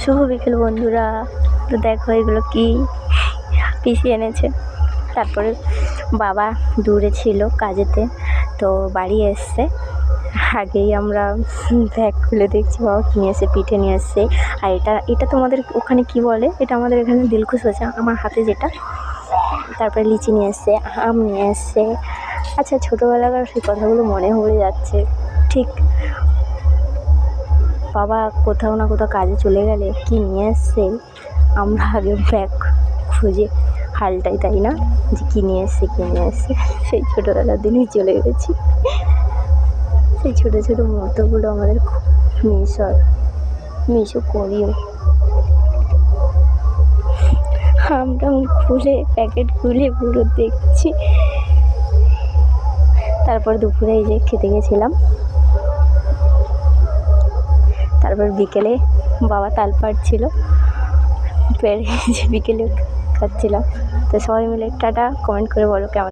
শুভ বিকেল বন্ধুরা। তো দেখো এগুলো কি পিসি এনেছে। তারপরে বাবা দূরে ছিল কাজেতে, তো বাড়ি এসছে। আগেই আমরা ব্যাগ খুলে দেখছি বাবা কী নিয়ে এসছে, পিঠে নিয়ে এসছে। আর এটা তোমাদের ওখানে কি বলে, এটা আমাদের এখানে দিলখুশ হয়েছে আমার হাতে যেটা। তারপরে লিচি নিয়ে এসছে, আম নিয়ে এসছে। আচ্ছা, ছোটোবেলাকার সেই কথাগুলো মনে পড়ে যাচ্ছে। ঠিক বাবা কোথাও না কোথাও কাজে চলে গেলে কি নিয়ে এসছে, আমরা আগে ব্যাগ খুঁজে হালটাই, তাই না, যে কী নিয়ে এসছে কী নিয়ে এসছে। সেই ছোটোবেলার দিনেই চলে গেছি। সেই ছোটো ছোটো মুহূর্তগুলো আমাদের খুব মিসও করিও। আমরা খুলে প্যাকেট খুলে পুরো দেখছি। তারপর দুপুরে এই যে খেতে গেছিলাম। তারপর বিকেলে বাবা তাল পাড়ছিল, পেড়ে বিকেলে খাচ্ছিলাম। তো সবাই মিলে টাটা, কমেন্ট করে বলো কেমন।